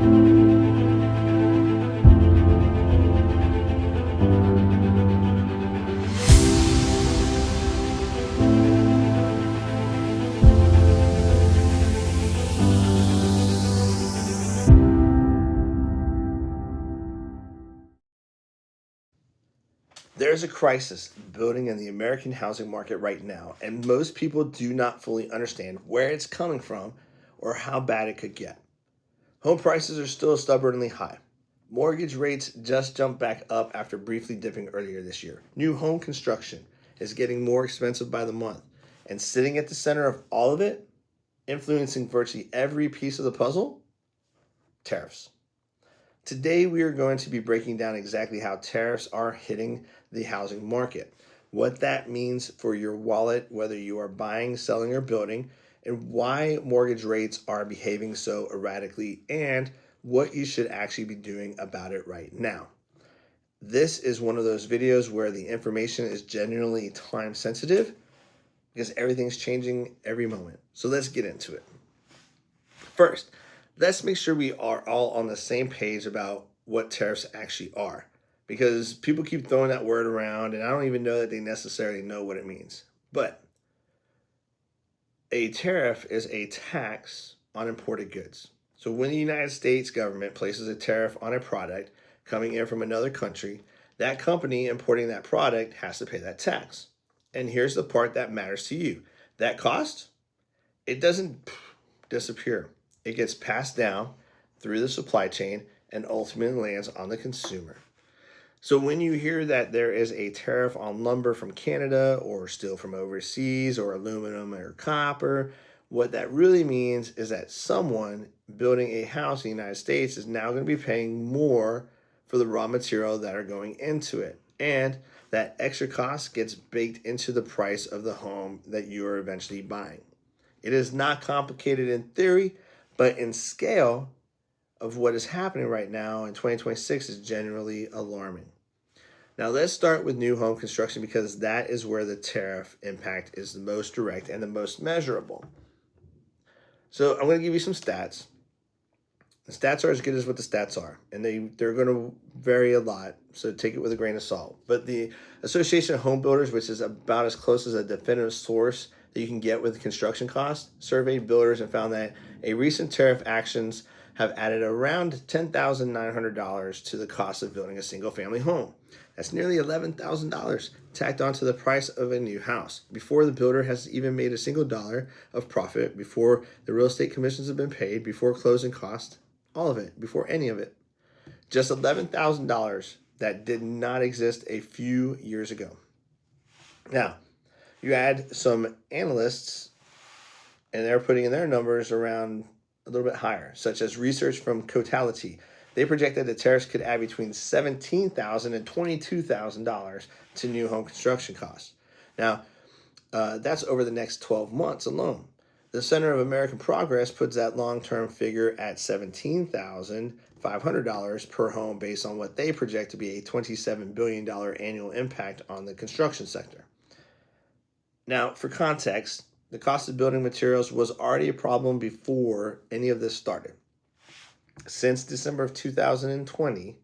There's a crisis building in the American housing market right now, and most people do not fully understand where it's coming from or how bad it could get. Home prices are still stubbornly high. Mortgage rates just jumped back up after briefly dipping earlier this year. New home construction is getting more expensive by the month, and sitting at the center of all of it, influencing virtually every piece of the puzzle, tariffs. Today, we are going to be breaking down exactly how tariffs are hitting the housing market, what that means for your wallet, whether you are buying, selling, or building, and why mortgage rates are behaving so erratically, and what you should actually be doing about it right now. This is one of those videos where the information is genuinely time sensitive because everything's changing every moment. So let's get into it. First, let's make sure we are all on the same page about what tariffs actually are, because people keep throwing that word around and I don't even know that they necessarily know what it means. But a tariff is a tax on imported goods. So when the United States government places a tariff on a product coming in from another country, that company importing that product has to pay that tax. And here's the part that matters to you. That cost, it doesn't disappear. It gets passed down through the supply chain and ultimately lands on the consumer. So when you hear that there is a tariff on lumber from Canada or steel from overseas or aluminum or copper, what that really means is that someone building a house in the United States is now going to be paying more for the raw material that are going into it. And that extra cost gets baked into the price of the home that you are eventually buying. It is not complicated in theory, but in scale of what is happening right now in 2026 is generally alarming. Now let's start with new home construction because that is where the tariff impact is the most direct and the most measurable. So I'm going to give you some stats. The stats are as good as what the stats are, and they're going to vary a lot, so take it with a grain of salt. But the Association of Home Builders, which is about as close as a definitive source that you can get with construction costs, surveyed builders and found that a recent tariff actions have added around $10,900 to the cost of building a single-family home. That's nearly $11,000 tacked onto the price of a new house before the builder has even made a single dollar of profit, before the real estate commissions have been paid, before closing costs, all of it, before any of it. Just $11,000 that did not exist a few years ago. Now, you add some analysts, and they're putting in their numbers around a little bit higher, such as research from Cotality. They projected that tariffs could add between $17,000 and $22,000 to new home construction costs. Now, that's over the next 12 months alone. The Center of American Progress puts that long-term figure at $17,500 per home based on what they project to be a $27 billion annual impact on the construction sector. Now, for context, the cost of building materials was already a problem before any of this started. Since December of 2020,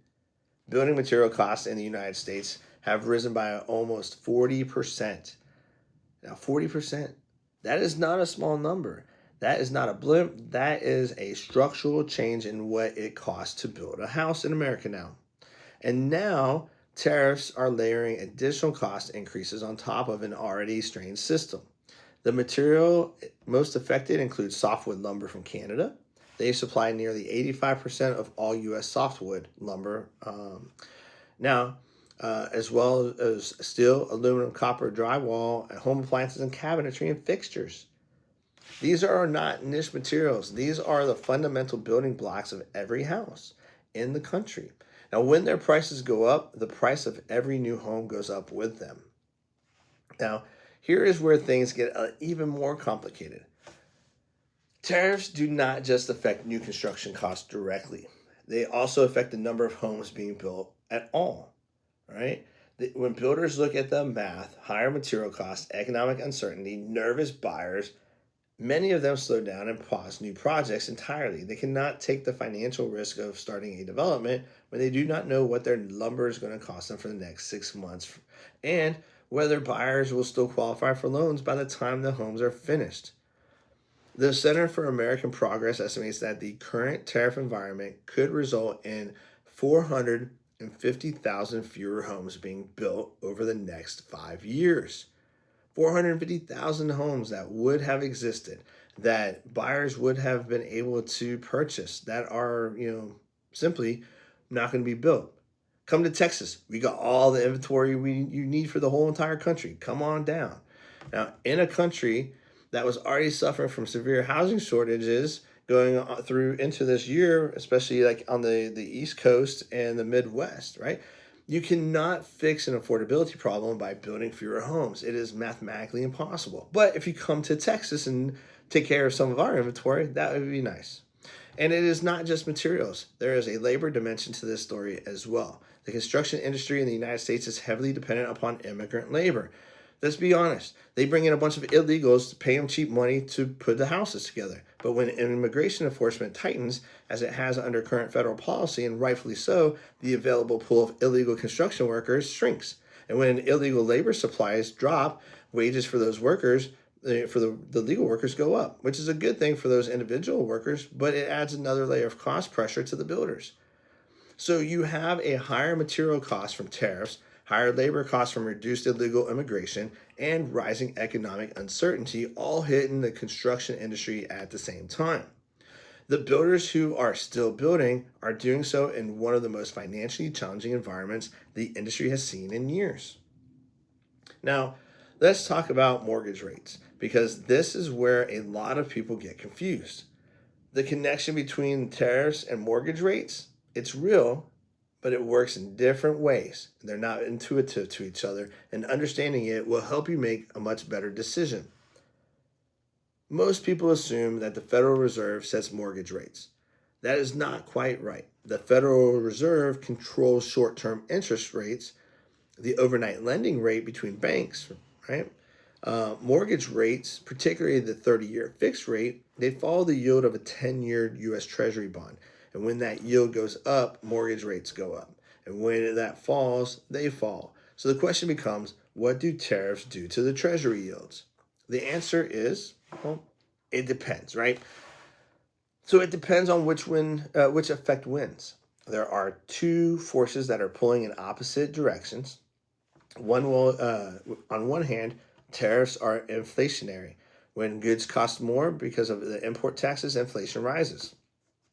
building material costs in the United States have risen by almost 40%. Now, 40%, that is not a small number. That is not a blimp. That is a structural change in what it costs to build a house in America now. And now, tariffs are layering additional cost increases on top of an already strained system. The material most affected includes softwood lumber from Canada. They supply nearly 85% of all U.S. softwood lumber. As well as steel, aluminum, copper, drywall, home appliances, and cabinetry and fixtures. These are not niche materials. These are the fundamental building blocks of every house in the country. Now, when their prices go up, the price of every new home goes up with them. Now, here is where things get even more complicated. Tariffs do not just affect new construction costs directly. They also affect the number of homes being built at all, right? When builders look at the math, higher material costs, economic uncertainty, nervous buyers, Many of them slow down and pause new projects entirely. They cannot take the financial risk of starting a development when they do not know what their lumber is going to cost them for the next 6 months and whether buyers will still qualify for loans by the time the homes are finished. The Center for American Progress estimates that the current tariff environment could result in 450,000 fewer homes being built over the next 5 years. 450,000 homes that would have existed, that buyers would have been able to purchase, that are, simply not going to be built. Come to Texas. We got all the inventory you need for the whole entire country. Come on down. Now, in a country that was already suffering from severe housing shortages going through into this year, especially like on the East Coast and the Midwest, right? You cannot fix an affordability problem by building fewer homes. It is mathematically impossible. But if you come to Texas and take care of some of our inventory, that would be nice. And it is not just materials. There is a labor dimension to this story as well. The construction industry in the United States is heavily dependent upon immigrant labor. Let's be honest. They bring in a bunch of illegals to pay them cheap money to put the houses together. But when immigration enforcement tightens, as it has under current federal policy, and rightfully so, the available pool of illegal construction workers shrinks. And when illegal labor supplies drop, wages for those workers, for the legal workers, go up, which is a good thing for those individual workers, but it adds another layer of cost pressure to the builders. So you have a higher material cost from tariffs, higher labor costs from reduced illegal immigration, and rising economic uncertainty all hitting the construction industry at the same time. The builders who are still building are doing so in one of the most financially challenging environments the industry has seen in years. Now, let's talk about mortgage rates, because this is where a lot of people get confused. The connection between tariffs and mortgage rates, it's real, but it works in different ways. They're not intuitive to each other, and understanding it will help you make a much better decision. Most people assume that the Federal Reserve sets mortgage rates. That is not quite right. The Federal Reserve controls short-term interest rates, the overnight lending rate between banks, right? Mortgage rates, particularly the 30-year fixed rate, they follow the yield of a 10-year U.S. Treasury bond. And when that yield goes up, mortgage rates go up. And when that falls, they fall. So the question becomes, what do tariffs do to the Treasury yields? The answer is, well, it depends, right? So it depends on which effect wins. There are two forces that are pulling in opposite directions. One will, on one hand, tariffs are inflationary. When goods cost more because of the import taxes, inflation rises.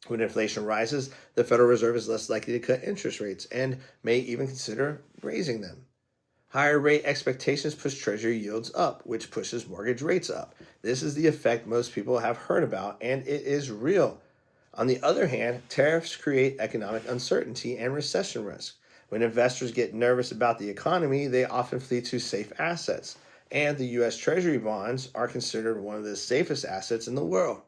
When inflation rises, the Federal Reserve is less likely to cut interest rates and may even consider raising them. Higher rate expectations push Treasury yields up, which pushes mortgage rates up. This is the effect most people have heard about, and it is real. On the other hand, tariffs create economic uncertainty and recession risk. When investors get nervous about the economy, they often flee to safe assets, and the U.S. Treasury bonds are considered one of the safest assets in the world.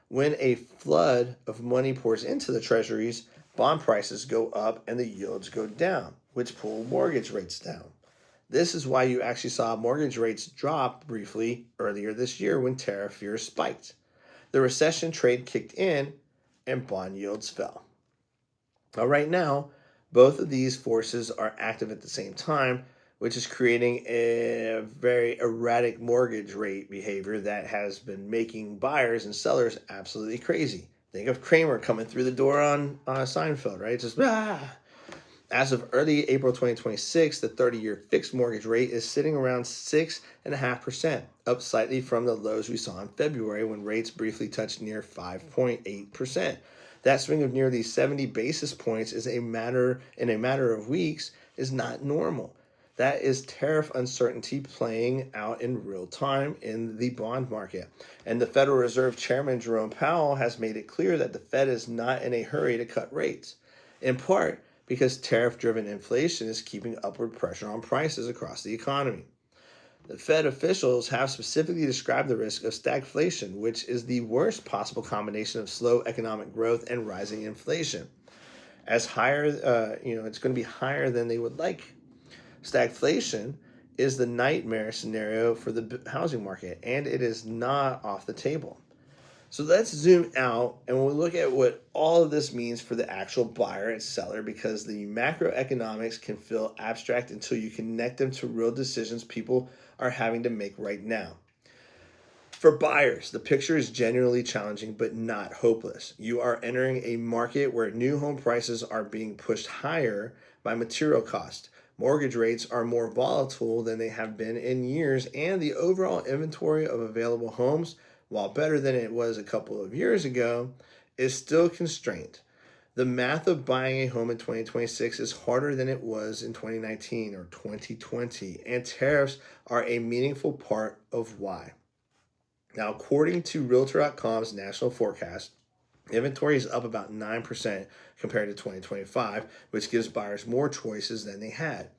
When a flood of money pours into the treasuries, bond prices go up and the yields go down, which pull mortgage rates down. This is why you actually saw mortgage rates drop briefly earlier this year when tariff fears spiked. The recession trade kicked in and bond yields fell. Now, right now, both of these forces are active at the same time, which is creating a very erratic mortgage rate behavior that has been making buyers and sellers absolutely crazy. Think of Kramer coming through the door on Seinfeld, right? Just As of early April 2026, the 30-year fixed mortgage rate is sitting around 6.5%, up slightly from the lows we saw in February when rates briefly touched near 5.8%. That swing of nearly 70 basis points in a matter of weeks is not normal. That is tariff uncertainty playing out in real time in the bond market. And the Federal Reserve Chairman Jerome Powell has made it clear that the Fed is not in a hurry to cut rates, in part because tariff-driven inflation is keeping upward pressure on prices across the economy. The Fed officials have specifically described the risk of stagflation, which is the worst possible combination of slow economic growth and rising inflation. As higher, it's going to be higher than they would like. Stagflation is the nightmare scenario for the housing market, and it is not off the table. So let's zoom out and we'll look at what all of this means for the actual buyer and seller, because the macroeconomics can feel abstract until you connect them to real decisions people are having to make right now. For buyers, the picture is genuinely challenging but not hopeless. You are entering a market where new home prices are being pushed higher by material cost. Mortgage rates are more volatile than they have been in years, and the overall inventory of available homes, while better than it was a couple of years ago, is still constrained. The math of buying a home in 2026 is harder than it was in 2019 or 2020, and tariffs are a meaningful part of why. Now, according to Realtor.com's national forecast, inventory is up about 9% compared to 2025, which gives buyers more choices than they had.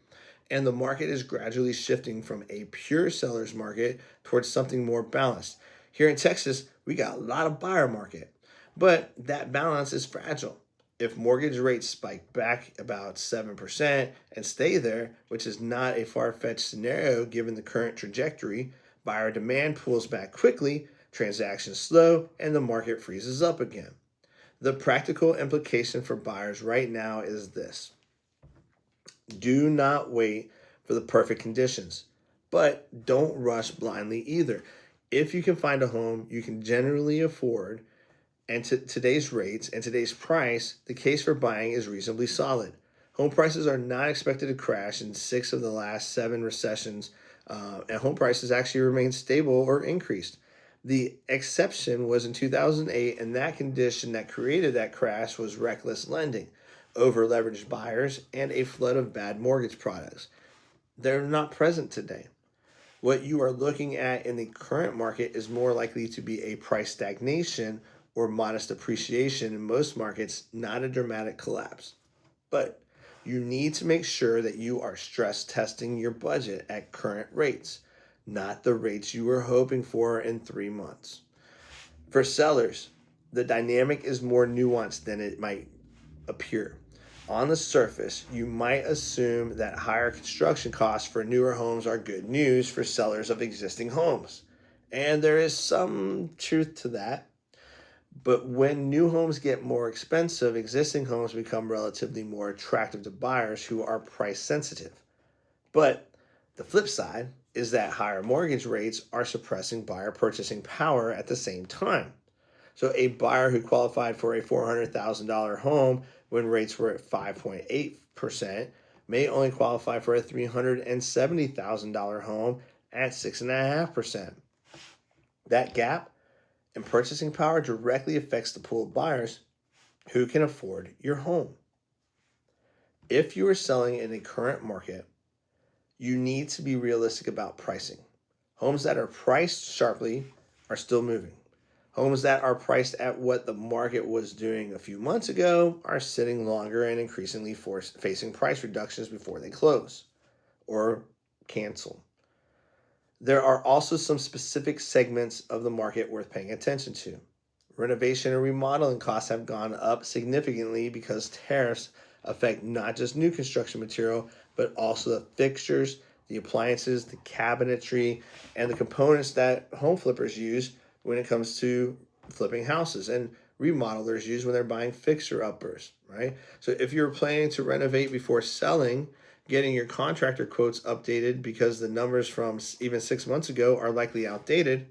And the market is gradually shifting from a pure seller's market towards something more balanced. Here in Texas, we got a lot of buyer market, but that balance is fragile. If mortgage rates spike back about 7% and stay there, which is not a far-fetched scenario given the current trajectory, buyer demand pulls back quickly, transactions slow, and the market freezes up again. The practical implication for buyers right now is this: do not wait for the perfect conditions, but don't rush blindly either. If you can find a home you can generally afford and today's rates and today's price, the case for buying is reasonably solid. Home prices are not expected to crash in 6 of the last 7 recessions, and home prices actually remain stable or increased. The exception was in 2008, and that condition that created that crash was reckless lending, over-leveraged buyers, and a flood of bad mortgage products. They're not present today. What you are looking at in the current market is more likely to be a price stagnation or modest appreciation in most markets, not a dramatic collapse. But you need to make sure that you are stress testing your budget at current rates, not the rates you were hoping for in 3 months. For sellers, the dynamic is more nuanced than it might appear. On the surface, you might assume that higher construction costs for newer homes are good news for sellers of existing homes. And there is some truth to that. But when new homes get more expensive, existing homes become relatively more attractive to buyers who are price sensitive. But the flip side is that higher mortgage rates are suppressing buyer purchasing power at the same time. So a buyer who qualified for a $400,000 home when rates were at 5.8% may only qualify for a $370,000 home at 6.5%. That gap and purchasing power directly affects the pool of buyers who can afford your home. If you are selling in a current market, you need to be realistic about pricing. Homes that are priced sharply are still moving. Homes that are priced at what the market was doing a few months ago are sitting longer and increasingly facing price reductions before they close or cancel. There are also some specific segments of the market worth paying attention to. Renovation and remodeling costs have gone up significantly because tariffs affect not just new construction material, but also the fixtures, the appliances, the cabinetry, and the components that home flippers use when it comes to flipping houses and remodelers use when they're buying fixer-uppers, right? So if you're planning to renovate before selling, getting your contractor quotes updated because the numbers from even 6 months ago are likely outdated.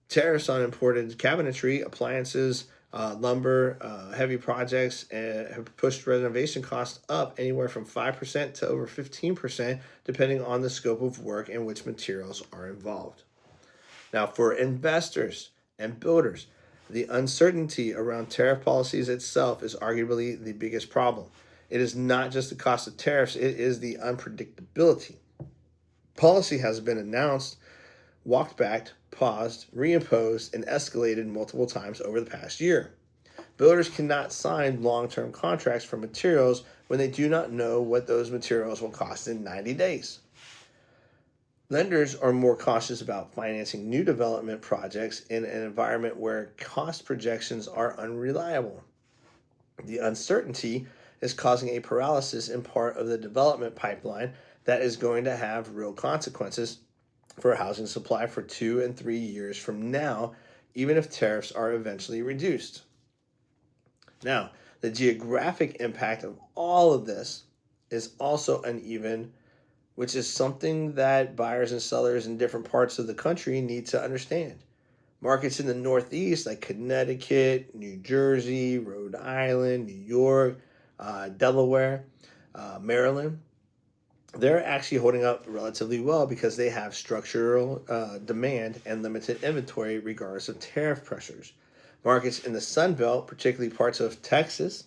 Tariffs on imported cabinetry, appliances, lumber, heavy projects have pushed renovation costs up anywhere from 5% to over 15%, depending on the scope of work and which materials are involved. Now, for investors and builders, the uncertainty around tariff policies itself is arguably the biggest problem. It is not just the cost of tariffs, it is the unpredictability. Policy has been announced, walked back, paused, reimposed, and escalated multiple times over the past year. Builders cannot sign long-term contracts for materials when they do not know what those materials will cost in 90 days. Lenders are more cautious about financing new development projects in an environment where cost projections are unreliable. The uncertainty is causing a paralysis in part of the development pipeline that is going to have real consequences for housing supply for 2 and 3 years from now, even if tariffs are eventually reduced. Now, the geographic impact of all of this is also uneven, which is something that buyers and sellers in different parts of the country need to understand. Markets in the Northeast, like Connecticut, New Jersey, Rhode Island, New York, Delaware, Maryland, they're actually holding up relatively well because they have structural demand and limited inventory regardless of tariff pressures. Markets in the Sun Belt, particularly parts of Texas,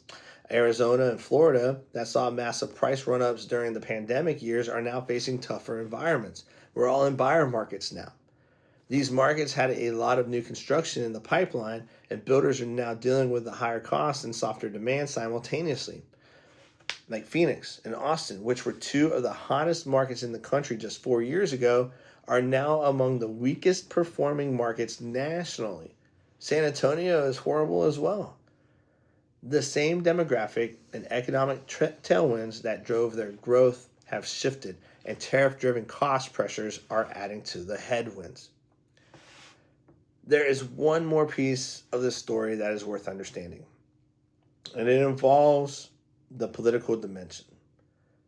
Arizona, and Florida that saw massive price run-ups during the pandemic years, are now facing tougher environments. We're all in buyer markets now. These markets had a lot of new construction in the pipeline, and builders are now dealing with the higher costs and softer demand simultaneously. Like Phoenix and Austin, which were two of the hottest markets in the country just 4 years ago, are now among the weakest performing markets nationally. San Antonio is horrible as well. The same demographic and economic tailwinds that drove their growth have shifted, and tariff-driven cost pressures are adding to the headwinds. There is one more piece of this story that is worth understanding, and it involves the political dimension.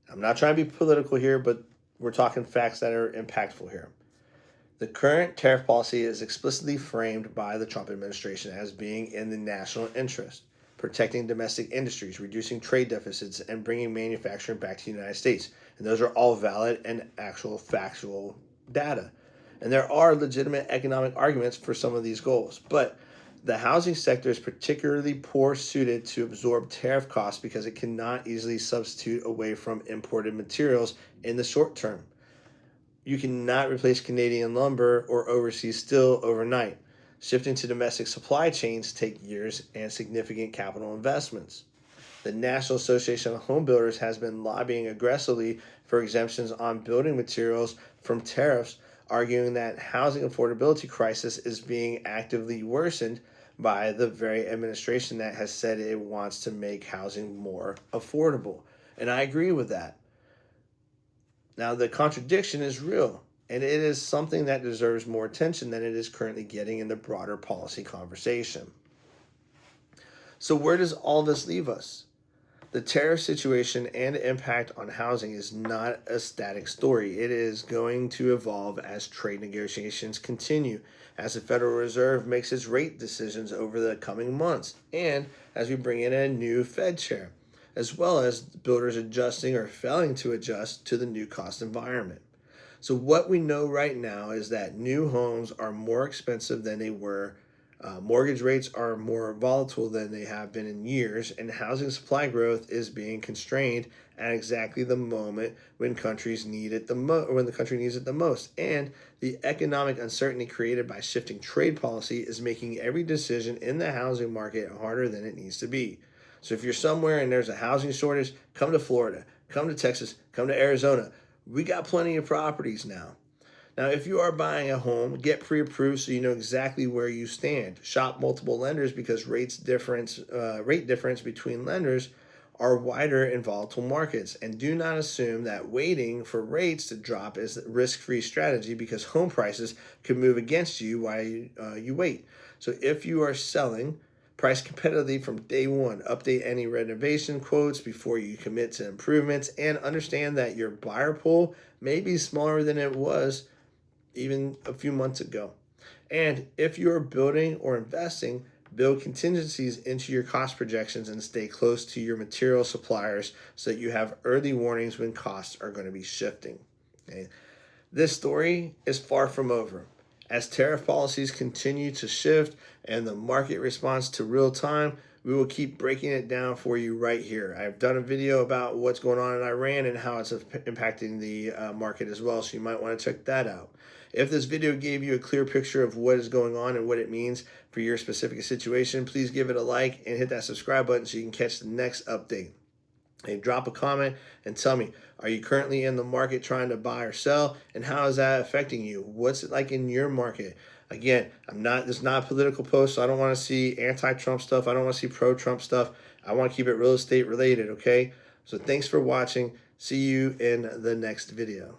I'm not trying to be political here, but we're talking facts that are impactful here. The current tariff policy is explicitly framed by the Trump administration as being in the national interest, protecting domestic industries, reducing trade deficits, and bringing manufacturing back to the United States. And those are all valid and actual factual data. And there are legitimate economic arguments for some of these goals. But the housing sector is particularly poor suited to absorb tariff costs because it cannot easily substitute away from imported materials in the short term. You cannot replace Canadian lumber or overseas steel overnight. Shifting to domestic supply chains take years and significant capital investments. The National Association of Home Builders has been lobbying aggressively for exemptions on building materials from tariffs, arguing that housing affordability crisis is being actively worsened by the very administration that has said it wants to make housing more affordable. And I agree with that. Now, the contradiction is real, and it is something that deserves more attention than it is currently getting in the broader policy conversation. So where does all this leave us? The tariff situation and impact on housing is not a static story. It is going to evolve as trade negotiations continue, as the Federal Reserve makes its rate decisions over the coming months, and as we bring in a new Fed chair, as well as builders adjusting or failing to adjust to the new cost environment. So what we know right now is that new homes are more expensive than they were. Mortgage rates are more volatile than they have been in years, and housing supply growth is being constrained at exactly the moment when countries need it when the country needs it the most. And the economic uncertainty created by shifting trade policy is making every decision in the housing market harder than it needs to be. So if you're somewhere and there's a housing shortage, come to Florida, come to Texas, come to Arizona. We got plenty of properties now. Now, if you are buying a home, get pre-approved so you know exactly where you stand. Shop multiple lenders because rate difference between lenders are wider in volatile markets. And do not assume that waiting for rates to drop is a risk-free strategy because home prices could move against you while you wait. So if you are selling, price competitively from day one. Update any renovation quotes before you commit to improvements, and understand that your buyer pool may be smaller than it was even a few months ago. And if you're building or investing, build contingencies into your cost projections and stay close to your material suppliers so that you have early warnings when costs are going to be shifting. Okay? This story is far from over. As tariff policies continue to shift and the market responds to real time, we will keep breaking it down for you right here. I've done a video about what's going on in Iran and how it's impacting the market as well, so you might want to check that out. If this video gave you a clear picture of what is going on and what it means for your specific situation, please give it a like and hit that subscribe button so you can catch the next update. Hey, drop a comment and tell me, are you currently in the market trying to buy or sell, and how is that affecting you? What's it like in your market? Again, this is not a political post, so I don't want to see anti-Trump stuff. I don't want to see pro-Trump stuff. I want to keep it real estate related, okay? So thanks for watching. See you in the next video.